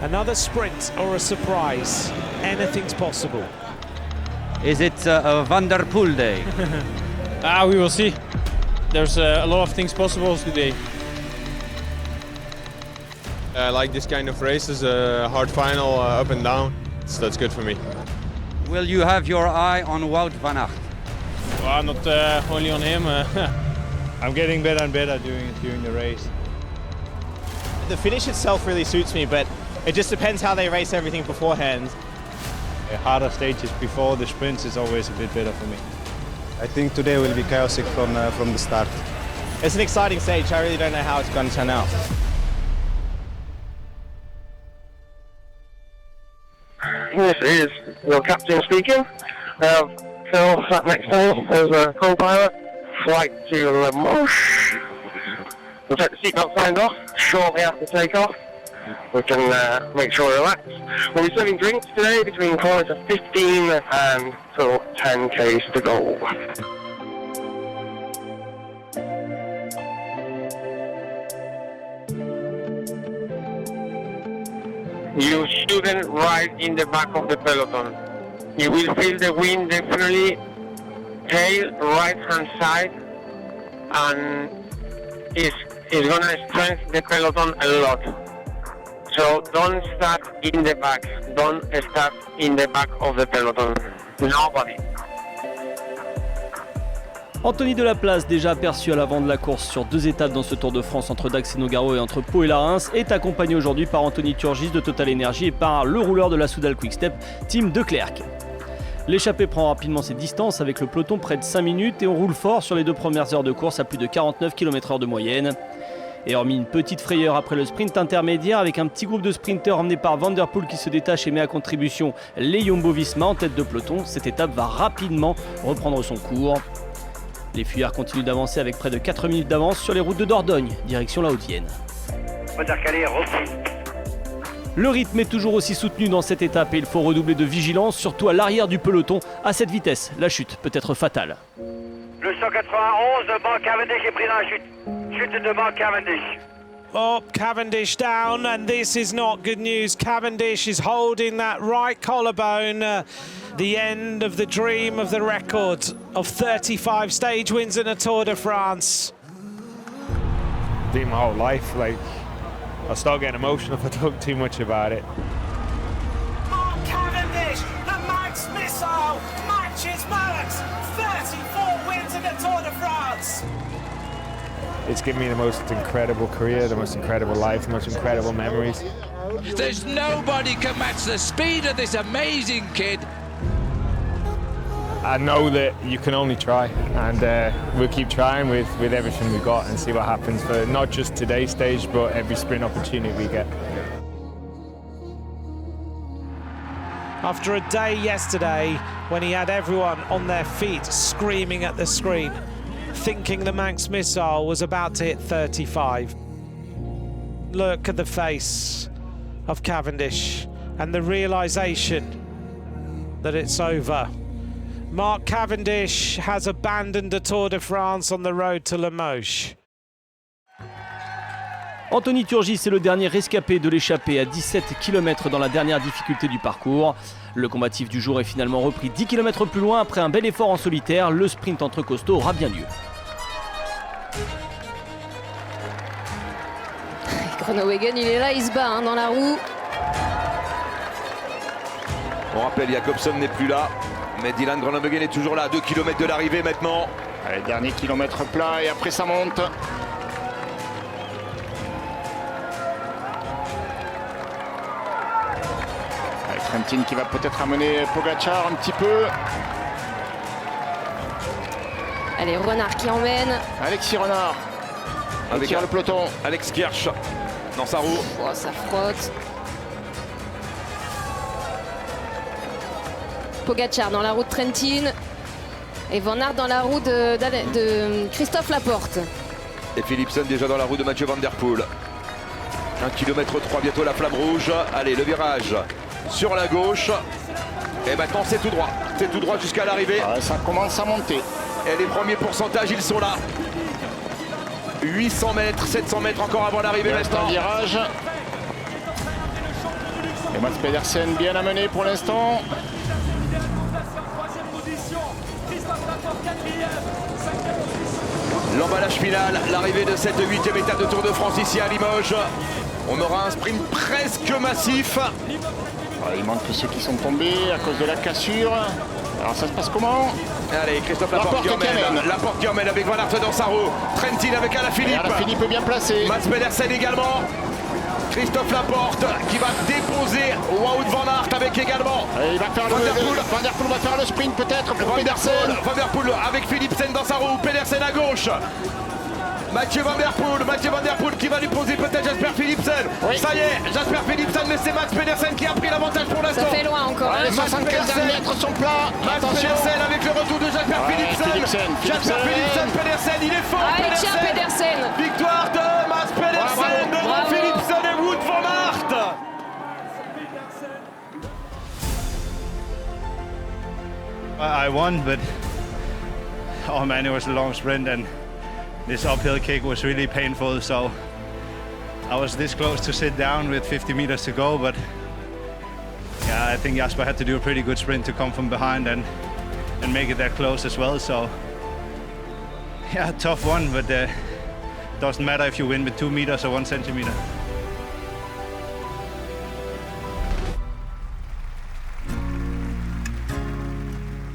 Another sprint or a surprise. Anything's possible. Is it a Van der Poel day? We will see. There's a lot of things possible today. I like this kind of races, a hard final, up and down. So that's good for me. Will you have your eye on Wout van Aert? Well, not only on him. I'm getting better and better during the race. The finish itself really suits me, but it just depends how they race everything beforehand. The harder stages before the sprints is always a bit better for me. I think today will be chaotic from the start. It's an exciting stage. I really don't know how it's going to turn out. This is your captain speaking. Phil sat next to me as a co-pilot. Flight to Limoges. We'll take the seatbelt signs off shortly after takeoff. We can make sure we're relaxed. We'll be serving drinks today between kilometers 15 and till 10 k's to go. You shouldn't ride in the back of the peloton. You will feel the wind definitely tail right hand side, and it's gonna strengthen the peloton a lot. So don't start in the back. Don't start in the back of the peloton. Nobody. Anthony Delaplace, déjà aperçu à l'avant de la course sur 2 étapes dans ce Tour de France entre Dax et Nogaro et entre Pau et Larens, est accompagné aujourd'hui par Anthony Turgis de Total Energy et par le rouleur de la Soudal Quick-Step, Tim De Klerk. L'échappée prend rapidement ses distances avec le peloton près de 5 minutes et on roule fort sur les 2 premières heures de course à plus de 49 km/h de moyenne. Et hormis une petite frayeur après le sprint intermédiaire avec un petit groupe de sprinteurs emmené par Van der Poel qui se détache et met à contribution les Jumbo-Visma en tête de peloton, cette étape va rapidement reprendre son cours. Les fuyards continuent d'avancer avec près de 4 minutes d'avance sur les routes de Dordogne, direction la Haute-Vienne. Le rythme est toujours aussi soutenu dans cette étape et il faut redoubler de vigilance, surtout à l'arrière du peloton. À cette vitesse, la chute peut être fatale. Le 191, Mark Cavendish est pris dans la chute. Chute de Mark Cavendish. Oh, Cavendish down, and this is not good news. Cavendish is holding that right collarbone. The end of the dream of the record of 35 stage wins in a Tour de France. Dream my whole life, like, I'll start getting emotional if I talk too much about it. Mark Cavendish, the Manx Missile, matches Max. 34 wins in the Tour de France. It's given me the most incredible career, the most incredible life, the most incredible memories. There's nobody can match the speed of this amazing kid. I know that you can only try, and we'll keep trying with everything we've got and see what happens for not just today's stage, but every sprint opportunity we get. After a day yesterday when he had everyone on their feet screaming at the screen, thinking the Manx Missile was about to hit 35. Look at the face of Cavendish and the realisation that it's over. Mark Cavendish has abandoned the Tour de France on the road to Limoges. Anthony Turgis est le dernier rescapé de l'échappée à 17 km dans la dernière difficulté du parcours. Le combatif du jour est finalement repris 10 km plus loin après un bel effort en solitaire. Le sprint entre costauds aura bien lieu. Groenewegen, il est là, il se bat dans la roue. On rappelle, Jakobsen n'est plus là, mais Dylan Groenewegen est toujours là, à 2 km de l'arrivée maintenant. Allez, dernier kilomètre plat et après ça monte. Allez, Trentin qui va peut-être amener Pogacar un petit peu. Allez, Renard qui emmène. Alexis Renard. Avec le peloton. Alex Kirch dans sa roue. Oh, ça frotte. Pogacar dans la roue de Trentin. Et Van Aert dans la roue de Christophe Laporte. Et Philipsen déjà dans la roue de Mathieu Van Der Poel. 1 km 3, bientôt la flamme rouge. Allez, le virage sur la gauche. Et maintenant c'est tout droit. C'est tout droit jusqu'à l'arrivée. Ah, ça commence à monter. Et les premiers pourcentages, ils sont là. 800 mètres, 700 mètres encore avant l'arrivée maintenant. Un virage. Et Mats Pedersen bien amené pour l'instant. L'emballage final, l'arrivée de cette 8e étape de Tour de France ici à Limoges. On aura un sprint presque massif. Il manque ceux qui sont tombés à cause de la cassure. Alors ça se passe comment? Allez, Christophe Laporte qui emmène. Laporte qui emmène avec Van Aert dans sa roue. Trentin avec Alaphilippe. Alaphilippe est bien placé. Mats Pedersen également. Christophe Laporte qui va déposer Wout Van Aert avec également. Et il va faire Van der Poel va faire le sprint peut-être pour Pedersen. Van der Poel avec Philipsen dans sa roue. Pedersen à gauche. Mathieu Van der Poel qui va lui poser peut-être Jasper Philipsen. Oui. Ça y est, Jasper Philipsen, mais c'est Mats Pedersen qui a pris l'avantage pour l'instant. Ça fait loin encore. Les 75 mètres sont plats. Mats Pedersen avec le retour de Jasper Philipsen. Jasper Philipsen, Pedersen, il est fort. Allez, tiens, Pedersen. Victoire de Mats Pedersen devant Philipsen et Wout Van Aert. I won, but oh man, it was a long sprint and this uphill kick was really painful. So I was this close to sit down with 50 meters to go, but yeah, I think Jasper had to do a pretty good sprint to come from behind and make it that close as well. So yeah, tough one, but doesn't matter if you win with 2 meters or 1 centimeter.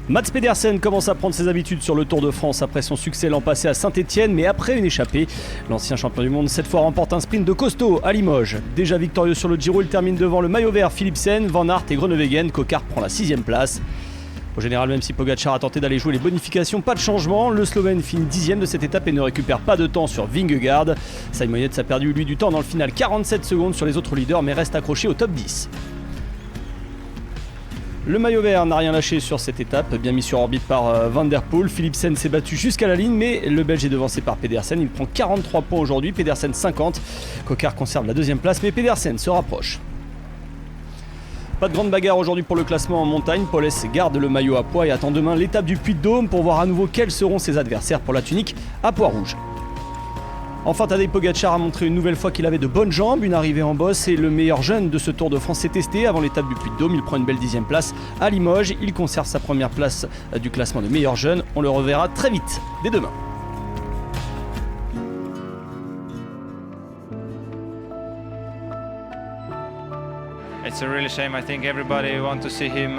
Mats Pedersen commence à prendre ses habitudes sur le Tour de France après son succès l'an passé à Saint-Etienne, mais après une échappée. L'ancien champion du monde cette fois remporte un sprint de costaud à Limoges. Déjà victorieux sur le Giro, il termine devant le maillot vert Philipsen, Van Aert et Groenewegen. Coquard prend la 6e place. Au général, même si Pogačar a tenté d'aller jouer les bonifications, pas de changement. Le Slovène finit 10e de cette étape et ne récupère pas de temps sur Vingegaard. Simon Yates a perdu lui du temps dans le final, 47 secondes sur les autres leaders, mais reste accroché au top 10. Le maillot vert n'a rien lâché sur cette étape, bien mis sur orbite par Van der Poel. Philipsen s'est battu jusqu'à la ligne, mais le Belge est devancé par Pedersen. Il prend 43 points aujourd'hui, Pedersen 50. Coquard conserve la 2e place, mais Pedersen se rapproche. Pas de grande bagarre aujourd'hui pour le classement en montagne. Paul S garde le maillot à pois et attend demain l'étape du Puy-de-Dôme pour voir à nouveau quels seront ses adversaires pour la tunique à pois rouge. Enfin, Tadej Pogačar a montré une nouvelle fois qu'il avait de bonnes jambes, une arrivée en bosse et le meilleur jeune de ce Tour de France s'est testé avant l'étape du Puy-de-Dôme. Il prend une belle 10e place à Limoges, il conserve sa première place du classement de meilleur jeune. On le reverra très vite, dès demain. It's a really shame. I think everybody wants to see him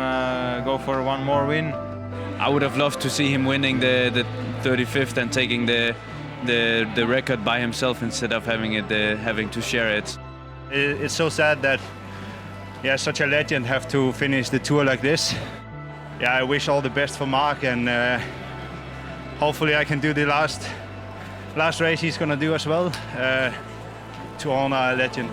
go for one more win. I would have loved to see him winning the 35th and taking the record by himself instead of having to share it. It's so sad that such a legend have to finish the tour like this. I wish all the best for Mark, and hopefully I can do the last race he's gonna do as well to honor a legend.